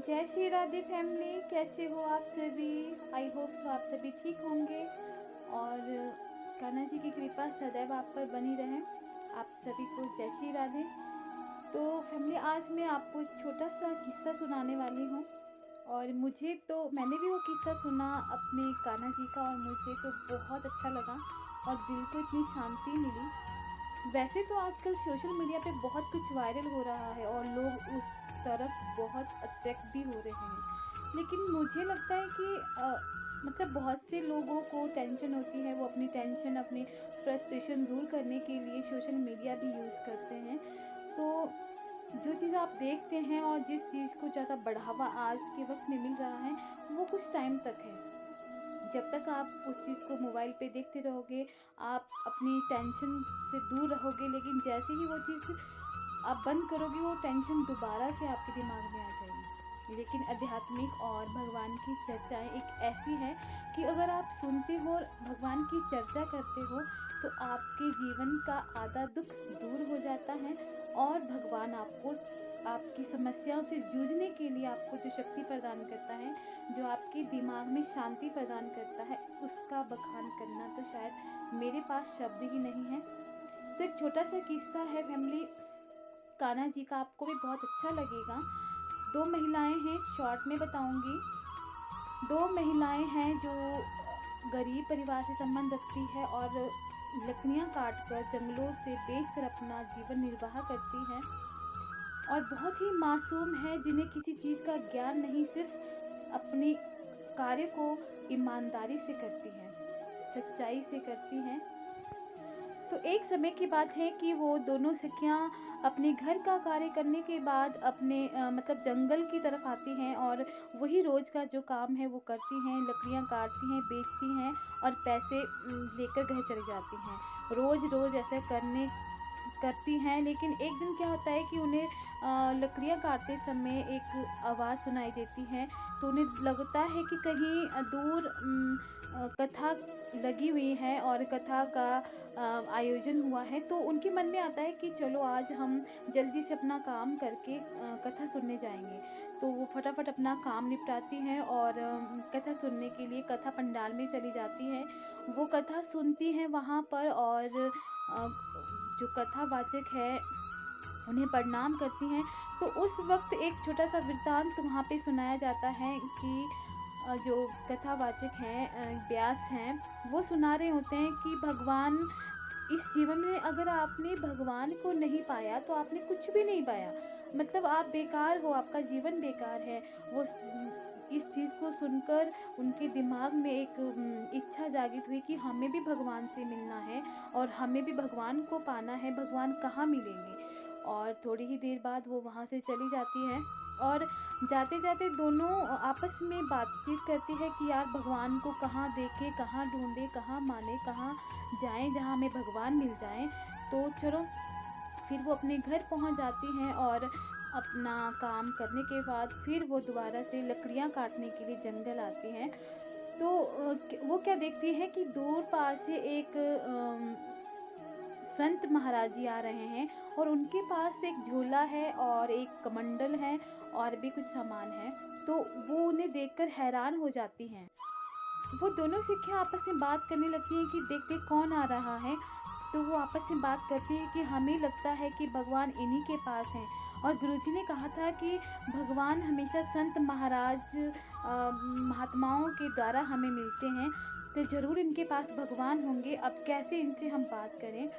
जय श्री राधे फैमिली, कैसे हो आप सभी। आई होप सो आप सभी ठीक होंगे और कान्हा जी की कृपा सदैव आप पर बनी रहे। आप सभी को जय श्री राधे। तो फैमिली, आज मैं आपको एक छोटा सा किस्सा सुनाने वाली हूँ और मैंने भी वो किस्सा सुना अपने कान्हा जी का और मुझे तो बहुत अच्छा लगा और दिल को इतनी शांति मिली। वैसे तो आजकल सोशल मीडिया पे बहुत कुछ वायरल हो रहा है और लोग उस तरफ बहुत अट्रैक्ट भी हो रहे हैं, लेकिन मुझे लगता है कि मतलब बहुत से लोगों को टेंशन होती है, वो अपनी टेंशन, अपनी फ्रस्ट्रेशन दूर करने के लिए सोशल मीडिया भी यूज़ करते हैं। तो जो चीज़ आप देखते हैं और जिस चीज़ को ज़्यादा बढ़ावा आज के वक्त में मिल रहा है, वो कुछ टाइम तक है। जब तक आप उस चीज़ को मोबाइल पे देखते रहोगे, आप अपनी टेंशन से दूर रहोगे, लेकिन जैसे ही वो चीज़ आप बंद करोगे, वो टेंशन दोबारा से आपके दिमाग में आ जाएगी। लेकिन आध्यात्मिक और भगवान की चर्चाएं एक ऐसी हैं कि अगर आप सुनते हो और भगवान की चर्चा करते हो, तो आपके जीवन का आधा दुख दूर हो जाता है और भगवान आपको आपकी समस्याओं से जूझने के लिए आपको जो शक्ति प्रदान करता है, जो आपके दिमाग में शांति प्रदान करता है, उसका बखान करना तो शायद मेरे पास शब्द ही नहीं है। तो एक छोटा सा किस्सा है फैमिली कान्हा जी का, आपको भी बहुत अच्छा लगेगा। दो महिलाएं हैं, शॉर्ट में बताऊंगी। दो महिलाएं हैं जो गरीब परिवार से संबंध रखती है और लकड़ियां काटकर जंगलों से बेचकर अपना जीवन निर्वाह करती हैं और बहुत ही मासूम है, जिन्हें किसी चीज़ का ज्ञान नहीं, सिर्फ अपनी कार्य को ईमानदारी से करती हैं, सच्चाई से करती हैं। तो एक समय की बात है कि वो दोनों सखियां अपने घर का कार्य करने के बाद अपने मतलब जंगल की तरफ आती हैं और वही रोज का जो काम है वो करती हैं, लकड़ियां काटती हैं, बेचती हैं और पैसे लेकर घर चली जाती हैं। रोज रोज ऐसा करती हैं, लेकिन एक दिन क्या होता है कि उन्हें लकड़ियां काटते समय एक आवाज़ सुनाई देती है। तो उन्हें लगता है कि कहीं दूर कथा लगी हुई है और कथा का आयोजन हुआ है। तो उनके मन में आता है कि चलो आज हम जल्दी से अपना काम करके कथा सुनने जाएंगे। तो वो फटाफट अपना काम निपटाती हैं और कथा सुनने के लिए कथा पंडाल में चली जाती हैं। वो कथा सुनती हैं वहाँ पर और जो कथावाचक है उन्हें प्रणाम करती हैं। तो उस वक्त एक छोटा सा वृत्तांत वहाँ पे सुनाया जाता है कि जो कथावाचक हैं, व्यास हैं, वो सुना रहे होते हैं कि भगवान इस जीवन में अगर आपने भगवान को नहीं पाया तो आपने कुछ भी नहीं पाया, मतलब आप बेकार हो, आपका जीवन बेकार है। वो इस चीज़ को सुनकर उनके दिमाग में एक इच्छा जागृत हुई कि हमें भी भगवान से मिलना है और हमें भी भगवान को पाना है, भगवान कहाँ मिलेंगे। और थोड़ी ही देर बाद वो वहाँ से चली जाती हैं और जाते जाते दोनों आपस में बातचीत करती है कि यार भगवान को कहाँ देखें, कहाँ ढूंढें, कहाँ माने, कहाँ जाएं जहाँ हमें भगवान मिल जाएं। तो चलो, फिर वो अपने घर पहुंच जाती हैं और अपना काम करने के बाद फिर वो दोबारा से लकड़ियाँ काटने के लिए जंगल आती हैं। तो वो क्या देखती है कि दूर पार से एक संत महाराज जी आ रहे हैं और उनके पास एक झोला है और एक कमंडल है और भी कुछ सामान है। तो वो उन्हें देखकर हैरान हो जाती हैं। वो दोनों सिक्कियाँ आपस में बात करने लगती हैं कि देख देख कौन आ रहा है। तो वो आपस में बात करती है कि हमें लगता है कि भगवान इन्हीं के पास हैं और गुरुजी ने कहा था कि भगवान हमेशा संत महाराज महात्माओं के द्वारा हमें मिलते हैं, तो ज़रूर इनके पास भगवान होंगे। अब कैसे इनसे हम बात करें।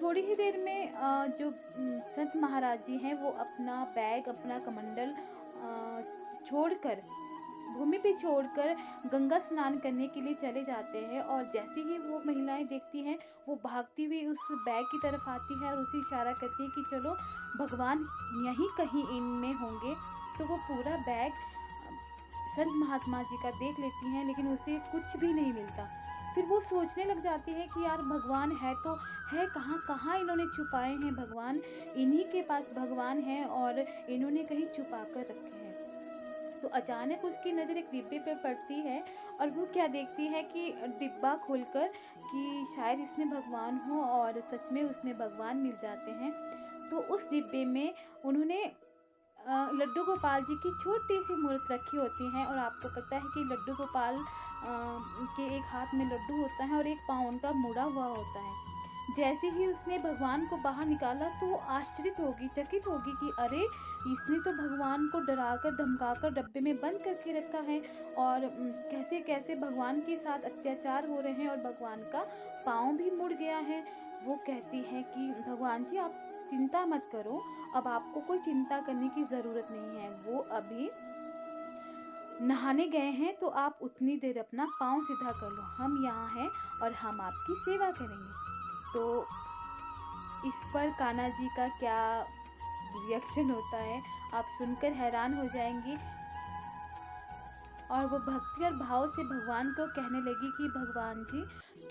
थोड़ी ही देर में जो संत महाराज जी हैं वो अपना बैग, अपना कमंडल छोड़कर, भूमि पे छोड़कर गंगा स्नान करने के लिए चले जाते हैं। और जैसे ही वो महिलाएं देखती हैं, वो भागती हुई उस बैग की तरफ आती है और उसे इशारा करती है कि चलो भगवान यहीं कहीं इनमें होंगे। तो वो पूरा बैग संत महात्मा जी का देख लेती हैं, लेकिन उसे कुछ भी नहीं मिलता। फिर वो सोचने लग जाती है कि यार भगवान है तो है कहाँ, कहाँ इन्होंने छुपाए हैं भगवान, इन्हीं के पास भगवान है और इन्होंने कहीं छुपा कर रखे हैं। तो अचानक उसकी नज़र एक डिब्बे पे पड़ती है और वो क्या देखती है कि डिब्बा खोलकर कि शायद इसमें भगवान हो और सच में उसमें भगवान मिल जाते हैं। तो उस डिब्बे में उन्होंने लड्डू गोपाल जी की छोटी सी मूर्त रखी होती है और आपको पता है कि लड्डू गोपाल के एक हाथ में लड्डू होता है और एक पाँव उनका मुड़ा हुआ होता है। जैसे ही उसने भगवान को बाहर निकाला तो वो आश्चर्य होगी, चकित होगी कि अरे इसने तो भगवान को डराकर धमकाकर डब्बे में बंद करके रखा है और कैसे कैसे भगवान के साथ अत्याचार हो रहे हैं और भगवान का पाँव भी मुड़ गया है। वो कहती है कि भगवान जी आप चिंता मत करो, अब आपको कोई चिंता करने की ज़रूरत नहीं है, वो अभी नहाने गए हैं तो आप उतनी देर अपना पाँव सीधा कर लो, हम यहाँ हैं और हम आपकी सेवा करेंगे। तो इस पर कान्हा जी का क्या रिएक्शन होता है आप सुनकर हैरान हो जाएंगे। और वो भक्ति और भाव से भगवान को कहने लगी कि भगवान जी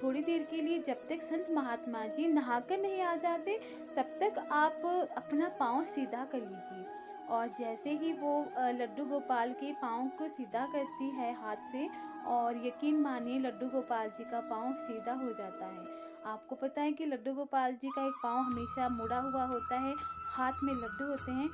थोड़ी देर के लिए जब तक संत महात्मा जी नहाकर नहीं आ जाते तब तक आप अपना पाँव सीधा कर लीजिए। और जैसे ही वो लड्डू गोपाल के पाँव को सीधा करती है हाथ से, और यकीन मानिए लड्डू गोपाल जी का पाँव सीधा हो जाता है। आपको पता है कि लड्डू गोपाल जी का एक पाँव हमेशा मुड़ा हुआ होता है, हाथ में लड्डू होते हैं,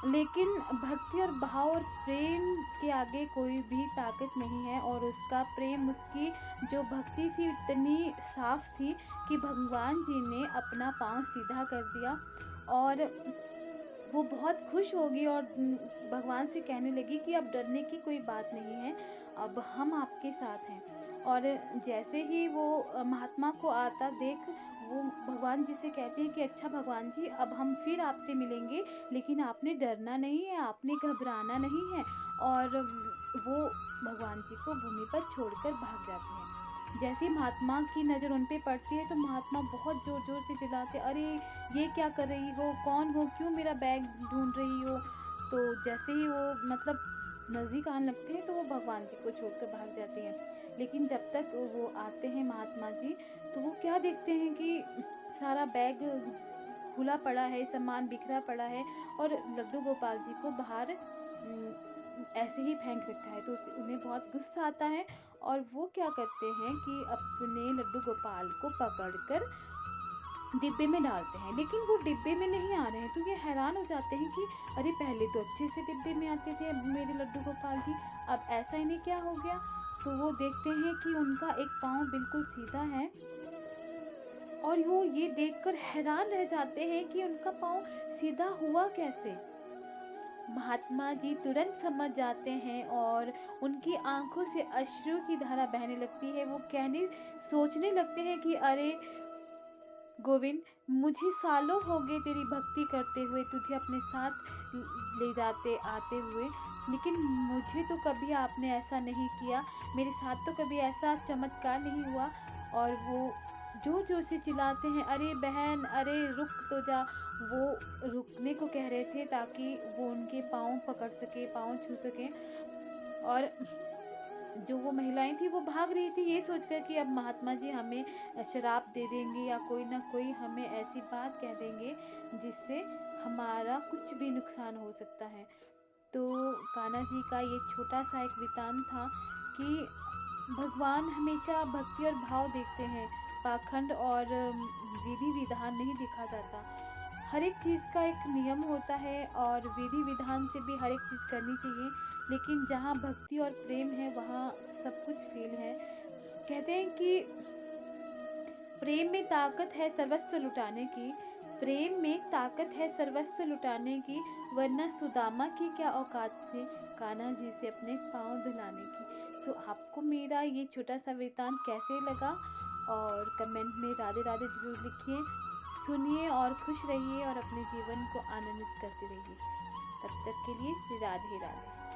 लेकिन भक्ति और भाव और प्रेम के आगे कोई भी ताकत नहीं है। और उसका प्रेम, उसकी जो भक्ति थी इतनी साफ थी कि भगवान जी ने अपना पाँव सीधा कर दिया और वो बहुत खुश होगी और भगवान से कहने लगी कि अब डरने की कोई बात नहीं है, अब हम आपके साथ हैं। और जैसे ही वो महात्मा को आता देख वो भगवान जी से कहते हैं कि अच्छा भगवान जी अब हम फिर आपसे मिलेंगे, लेकिन आपने डरना नहीं है, आपने घबराना नहीं है। और वो भगवान जी को भूमि पर छोड़कर भाग जाती हैं। जैसे महात्मा की नज़र उन पे पड़ती है तो महात्मा बहुत ज़ोर ज़ोर से चिल्लाते, अरे ये क्या कर रही हो, कौन हो, क्यों मेरा बैग ढूंढ रही हो। तो जैसे ही वो मतलब नज़दीक आने लगते हैं तो वो भगवान जी को छोड़कर भाग जाती हैं। लेकिन जब तक वो आते हैं महात्मा जी तो वो क्या देखते हैं कि सारा बैग खुला पड़ा है, सामान बिखरा पड़ा है और लड्डू गोपाल जी को बाहर ऐसे ही फेंक रखा है। तो उन्हें बहुत गुस्सा आता है और वो क्या करते हैं कि अपने लड्डू गोपाल को पकड़कर डिब्बे में डालते हैं, लेकिन वो डिब्बे में नहीं आ रहे हैं। तो ये हैरान हो जाते हैं कि अरे पहले तो अच्छे से डिब्बे में आते थे मेरे लड्डू गोपाल जी, अब ऐसा इन्हें क्या हो गया। तो वो देखते हैं कि उनका एक पाँव बिल्कुल सीधा है और वो ये देखकर हैरान रह जाते हैं कि उनका पाँव सीधा हुआ कैसे। महात्मा जी तुरंत समझ जाते हैं और उनकी आंखों से अश्रु की धारा बहने लगती है। वो सोचने लगते हैं कि अरे गोविंद, मुझे सालों हो गए तेरी भक्ति करते हुए, तुझे अपने साथ ले जाते आते हुए, लेकिन मुझे तो कभी आपने ऐसा नहीं किया, मेरे साथ तो कभी ऐसा चमत्कार नहीं हुआ। और वो जोर जोर से चिल्लाते हैं, अरे बहन, अरे रुक तो जा। वो रुकने को कह रहे थे ताकि वो उनके पाँव पकड़ सके, पाँव छू सके। और जो वो महिलाएं थी वो भाग रही थी ये सोचकर कि अब महात्मा जी हमें शराब दे देंगे या कोई ना कोई हमें ऐसी बात कह देंगे जिससे हमारा कुछ भी नुकसान हो सकता है। तो कान्हा जी का ये छोटा सा एक वृतांत था कि भगवान हमेशा भक्ति और भाव देखते हैं, पाखंड और विधि विधान नहीं देखा जाता। हर एक चीज़ का एक नियम होता है और विधि विधान से भी हर एक चीज़ करनी चाहिए, लेकिन जहाँ भक्ति और प्रेम है वहाँ सब कुछ फेल है। कहते हैं कि प्रेम में ताकत है सर्वस्व लुटाने की, प्रेम में ताकत है सर्वस्व लुटाने की, वरना सुदामा की क्या औकात से कान्हा जी से अपने पाँव धुलाने की। तो आपको मेरा ये छोटा सा वृतांत कैसे लगा और कमेंट में राधे राधे जरूर लिखिए। सुनिए और खुश रहिए और अपने जीवन को आनंदित करते रहिए। तब तक के लिए राधे राधे।